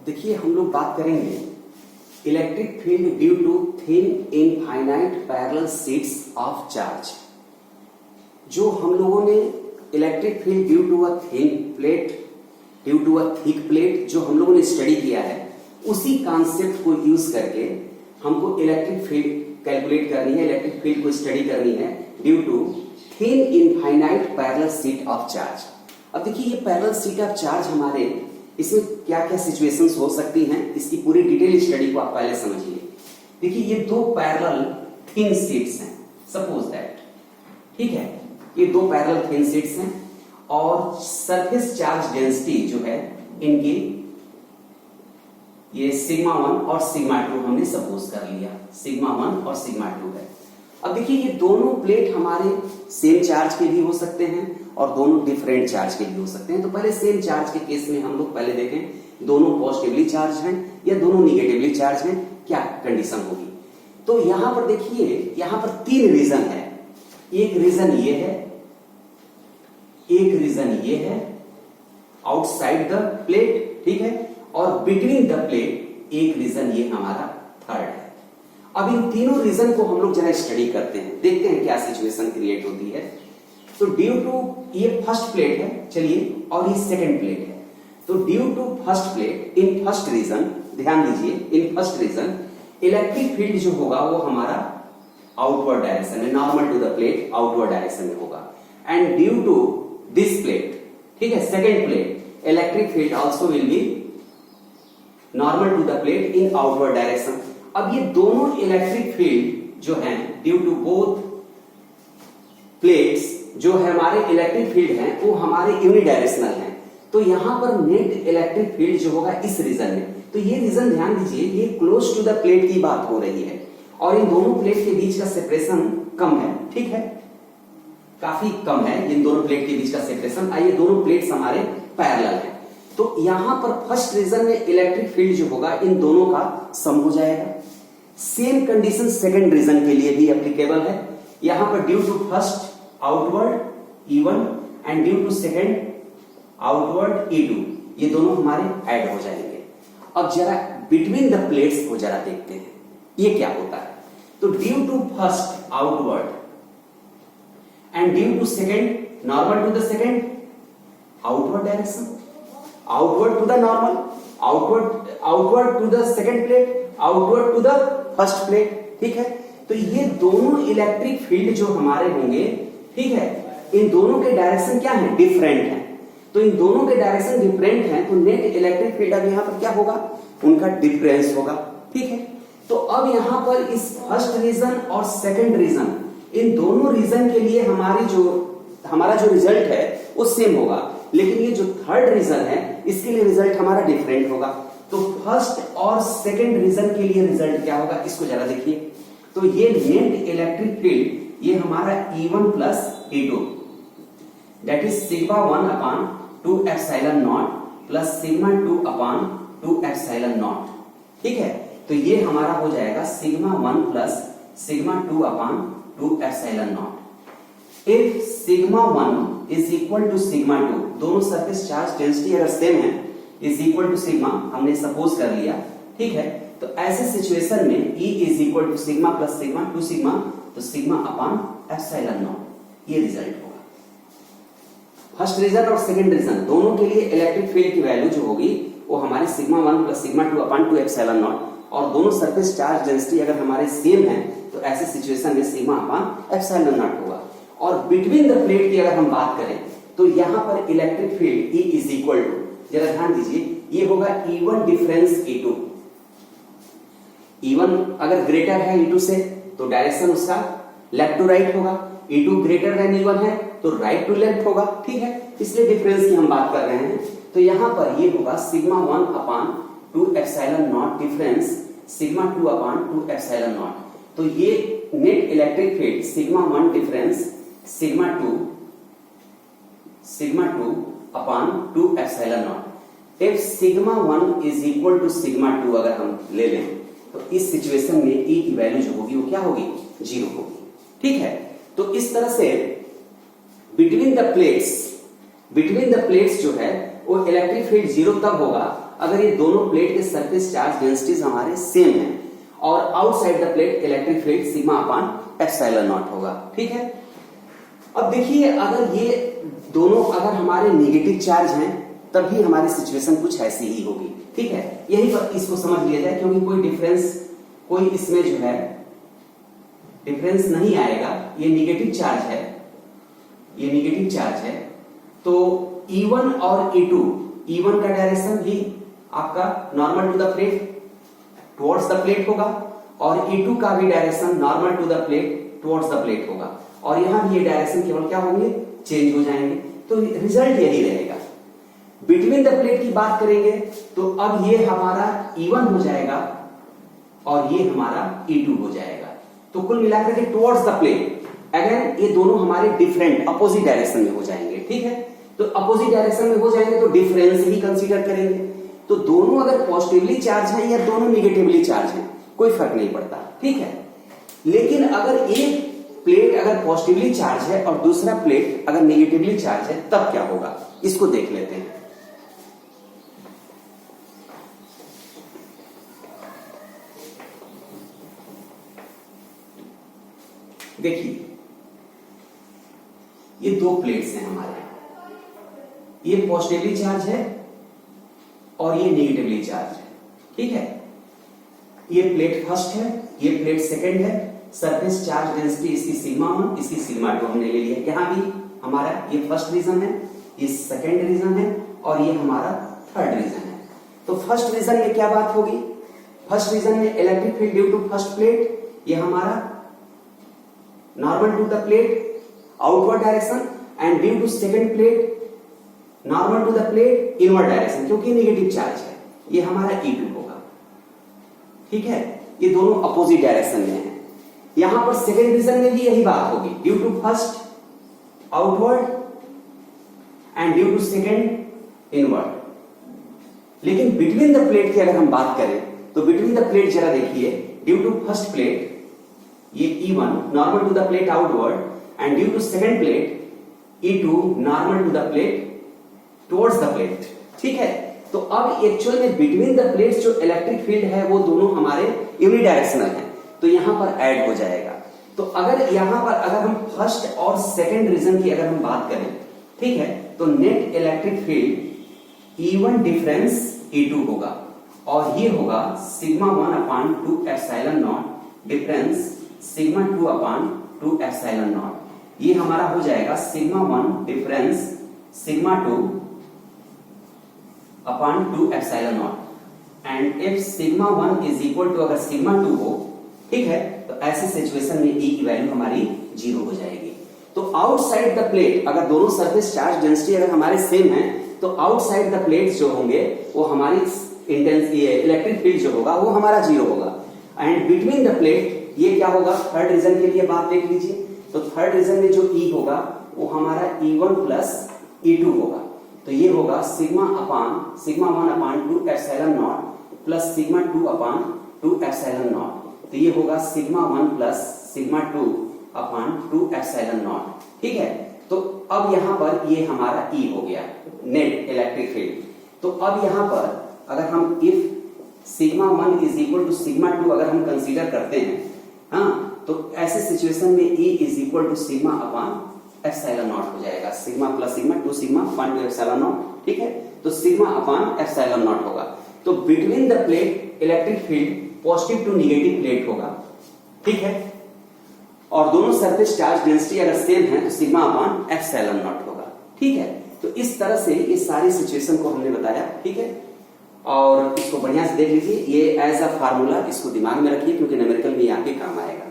देखिए हम लोग बात करेंगे electric field due to thin infinite parallel sheets of charge. जो हम लोगों ने electric field due to a thin plate, due to a thick plate, जो हम लोगों ने स्टडी किया है, उसी कॉन्सेप्ट को यूज करके हमको इलेक्ट्रिक फील्ड कैलकुलेट करनी है, इलेक्ट्रिक फील्ड को स्टडी करनी है due to thin infinite parallel sheet of charge. अब देखिए ये पैरेलल शीट ऑफ चार्ज हमारे इसमें क्या क्या सिचुएशंस हो सकती हैं, इसकी पूरी डिटेल स्टडी को आप पहले समझिए। देखिए ये दो पैरेलल थिन शीट्स हैं, सपोज दैट, ठीक है, ये दो पैरेलल थिन शीट्स हैं और सरफेस चार्ज डेंसिटी जो है इनकी ये सिग्मा 1 और सिग्मा 2 हमने सपोज कर लिया, सिग्मा 1 और सिग्मा 2 है। अब देखिए ये दोनों प्लेट हमारे सेम चार्ज के भी हो सकते हैं और दोनों डिफरेंट चार्ज के भी हो सकते हैं। तो पहले सेम चार्ज के केस में हम लोग पहले देखें दोनों पॉजिटिवली चार्ज हैं या दोनों निगेटिवली चार्ज हैं, क्या कंडीशन होगी। तो यहां पर देखिए यहां पर तीन रीजन है, एक रीजन ये है, एक रीजन ये है आउटसाइड द प्लेट, ठीक है, और बिटवीन द प्लेट एक रीजन ये हमारा थर्ड है। अब इन तीनों रीजन को हम लोग जरा स्टडी करते हैं, देखते हैं क्या सिचुएशन क्रिएट होती है। तो ड्यू टू ये फर्स्ट प्लेट है, चलिए, और ये सेकंड प्लेट है। तो due to first plate in first region, ध्यान दीजिए, in first region electric field जो होगा वो हमारा आउटवर्ड डायरेक्शन में, normal to the plate outward direction में होगा। And due to this plate, ठीक है, second plate, electric field also will be normal to the plate in outward direction. अब ये दोनों इलेक्ट्रिक फील्ड जो हैं ड्यू टू बोथ प्लेट्स जो है हमारे इलेक्ट्रिक फील्ड हैं वो हमारे यूनिडायरेक्शनल हैं। तो यहां पर नेट इलेक्ट्रिक फील्ड जो होगा इस रीजन में, तो ये रीजन ध्यान दीजिए ये क्लोज टू द प्लेट की बात हो रही है और इन दोनों प्लेट के बीच का सेपरेशन कम है, ठीक है, काफी कम है इन दोनों प्लेट के बीच का सेपरेशन। आइए दोनों प्लेट्स हमारे पैरेलल हैं, तो यहां पर फर्स्ट रीजन में इलेक्ट्रिक फील्ड जो होगा इन दोनों का सम हो जाएगा। सेम कंडीशन सेकंड रीजन के लिए भी एप्लीकेबल है। यहां पर due to first outward E1 and due to second outward E2, ये दोनों हमारे ऐड हो जाएंगे। अब जरा बिटवीन द प्लेट्स को जरा देखते हैं ये क्या होता है। तो due to first outward and due to second normal to the second outward direction, outward to the normal, outward to the second plate, outward to the first plate, ठीक है। तो ये दोनों इलेक्ट्रिक फील्ड जो हमारे होंगे, ठीक है, इन दोनों के डायरेक्शन क्या है, डिफरेंट है। तो इन दोनों के डायरेक्शन डिफरेंट हैं तो नेट इलेक्ट्रिक फील्ड अब यहां पर क्या होगा, उनका डिफरेंस होगा, ठीक है। तो अब यहां पर इस फर्स्ट रीजन और सेकंड रीजन, इन दोनों रीजन के लिए हमारा जो रिजल्ट है वो सेम होगा, लेकिन ये जो थर्ड रीजन है इसके लिए रिजल्ट हमारा डिफरेंट होगा। तो फर्स्ट और सेकंड रीजन के लिए रिजल्ट क्या होगा, इसको जरा देखिए। तो ये नेट इलेक्ट्रिक फील्ड ये हमारा E1 plus E2 that is sigma 1 upon 2 epsilon naught plus sigma 2 upon 2 epsilon naught, ठीक है। तो ये हमारा हो जाएगा sigma 1 plus sigma 2 upon 2 epsilon naught. If sigma 1 is equal to sigma 2, दोनों सरफेस चार्ज डेंसिटी अगर सेम है, इज इक्वल टू सिग्मा हमने सपोज कर लिया, ठीक है। तो ऐसे सिचुएशन में E is equal to sigma plus sigma 2 sigma, तो सिग्मा अपॉन एप्सिलॉन नॉट, ये रिजल्ट होगा। फर्स्ट रीजन और सेकंड रीजन दोनों के लिए इलेक्ट्रिक फील्ड की वैल्यू जो होगी वो हमारी sigma 1 plus sigma 2 upon 2 epsilon not, और दोनों सरफेस चार्ज डेंसिटी अगर हमारे सेम है तो ऐसे सिचुएशन में सिग्मा अपॉन एप्सिलॉन नॉट होगा। और बिटवीन द प्लेट की अगर हम बात करें तो यहां पर electric field E is equal to, जरा ध्यान दीजिए, ये होगा E1 डिफरेंस E2। E1 अगर ग्रेटर है E2 से तो डायरेक्शन उसका लेफ्ट टू राइट होगा, E2 ग्रेटर देन E1 है तो राइट टू लेफ्ट होगा, ठीक है, इसलिए डिफरेंस की हम बात कर रहे हैं। तो यहां पर ये होगा sigma 1 upon 2 epsilon naught difference sigma 2 upon 2 epsilon naught. तो ये net electric field sigma 1 difference sigma 2 upon 2 epsilon naught. If sigma 1 is equal to sigma 2 अगर हम ले लें तो इस सिचुएशन में E की वैल्यू जो होगी वो क्या होगी, 0 होगी, ठीक है। तो इस तरह से बिटवीन द प्लेट्स जो है वो इलेक्ट्रिक फील्ड 0 तब होगा अगर ये दोनों प्लेट के सरफेस चार्ज डेंसिटीज हमारे सेम हैं और outside the plate electric field sigma upon epsilon naught होगा। ठीक है, अब देखिए अगर ये दोनों अगर हमारे नेगेटिव चार्ज हैं तभी हमारी सिचुएशन कुछ ऐसी ही होगी। ठीक है, यही पर इसको समझ लिया जाए, क्योंकि कोई इसमें जो है डिफरेंस नहीं आएगा। ये नेगेटिव चार्ज है, ये नेगेटिव चार्ज है, तो E1 और E2, E1 का डायरेक्शन भी आपका normal to the plate towards the plate होगा और E2 का भी direction normal to the plate towards the plate होगा, और यहां भी ये डायरेक्शन केवल क्या होंगे, चेंज हो जाएंगे। तो रिजल्ट यही रहेगा। बिटवीन द प्लेट की बात करेंगे तो अब ये हमारा E1 हो जाएगा और ये हमारा E2 हो जाएगा। तो कुल मिलाकर के टुवर्ड्स द प्लेट अगेन ये दोनों हमारे डिफरेंट अपोजिट डायरेक्शन में हो जाएंगे। ठीक है, तो अपोजिट डायरेक्शन में हो जाएंगे तो डिफरेंस ही कंसीडर करेंगे। तो दोनों अगर पॉजिटिवली चार्ज है या दोनों निगेटिवली चार्ज है कोई फर्क नहीं पड़ता। ठीक है, लेकिन अगर एक प्लेट अगर पॉजिटिवली चार्ज है और दूसरा प्लेट अगर नेगेटिवली चार्ज है तब क्या होगा, इसको देख लेते हैं। देखिए ये दो प्लेट्स हैं हमारे, ये पॉजिटिवली चार्ज है और ये नेगेटिवली चार्ज है। ठीक है, ये प्लेट फर्स्ट है, ये प्लेट सेकंड है। सरफेस चार्ज डेंसिटी इसकी सिग्मा 1, इसकी सिग्मा 2 हमने ले लिया। यहां भी हमारा ये फर्स्ट रीजन है, ये सेकंड रीजन है और ये हमारा थर्ड रीजन है। तो फर्स्ट रीजन में क्या बात होगी, फर्स्ट रीजन में electric field due to first plate, ये हमारा normal to the plate outward direction, and due to second plate normal to the plate inward direction, क्योंकि नेगेटिव चार्ज है, ये हमारा E2 होगा। ठीक है, ये दोनों अपोजिट डायरेक्शन में है। यहां पर सेकंड रीजन में भी यही बात होगी, due to first outward and due to second inward. लेकिन बिटवीन द प्लेट की अगर हम बात करें तो बिटवीन द प्लेट जरा देखिए, ड्यू टू फर्स्ट प्लेट ये E1 normal to the plate outward and due to second plate E2 normal to the plate towards the plate. ठीक है, तो अब एक्चुअल में बिटवीन द प्लेट्स जो इलेक्ट्रिक फील्ड है वो दोनों हमारे यूनिडायरेक्शनल हैं, तो यहां पर ऐड हो जाएगा। तो अगर यहां पर अगर हम फर्स्ट और सेकंड रीजन की अगर हम बात करें, ठीक है, तो net electric field E1 difference E2 होगा और ये होगा sigma 1 upon 2 epsilon naught difference sigma 2 upon 2 epsilon naught. ये हमारा हो जाएगा sigma 1 difference sigma 2 upon 2 epsilon naught. And if sigma 1 is equal to अगर सिग्मा 2 हो, ठीक है, तो ऐसी सिचुएशन में E की वैल्यू हमारी 0 हो जाएगी। तो आउटसाइड द प्लेट अगर दोनों सरफेस चार्ज डेंसिटी अगर हमारे सेम है तो आउटसाइड द प्लेट्स जो होंगे वो हमारी इलेक्ट्रिक फील्ड जो होगा वो हमारा 0 होगा। एंड बिटवीन द प्लेट ये क्या होगा, थर्ड रीजन के लिए बात देख लीजिए, तो थर्ड रीजन में जो E होगा वो हमारा E1 प्लस E2 होगा। तो ये होगा sigma 1 upon 2 epsilon naught plus sigma 2 upon 2 epsilon naught. तो ये होगा sigma 1 plus sigma 2 upon 2 epsilon naught. ठीक है, तो अब यहां पर ये हमारा E हो गया नेट इलेक्ट्रिक फील्ड। तो अब यहां पर अगर हम if sigma 1 is equal to sigma 2 अगर हम कंसीडर करते हैं, हाँ, तो ऐसे सिचुएशन में E is equal to sigma upon epsilon naught हो जाएगा। Sigma plus sigma 2 sigma upon 2 epsilon naught. ठीक है, तो सिग्मा अपान एप्सिलॉन नॉट होगा। तो between the plate electric field positive to negative plate होगा। ठीक है, और दोनों सरफेस चार्ज डेंसिटी अगर सेम है तो सिग्मा अपान एप्सिलॉन नॉट होगा। ठीक है, तो इस तरह से ये सारी सिचुएशन को हमने बताया। ठीक है, और इसको बढ़िया से देख लीजिए, ये एज अ फार्मूला इसको दिमाग में रखिए क्योंकि न्यूमेरिकल में आके काम आएगा।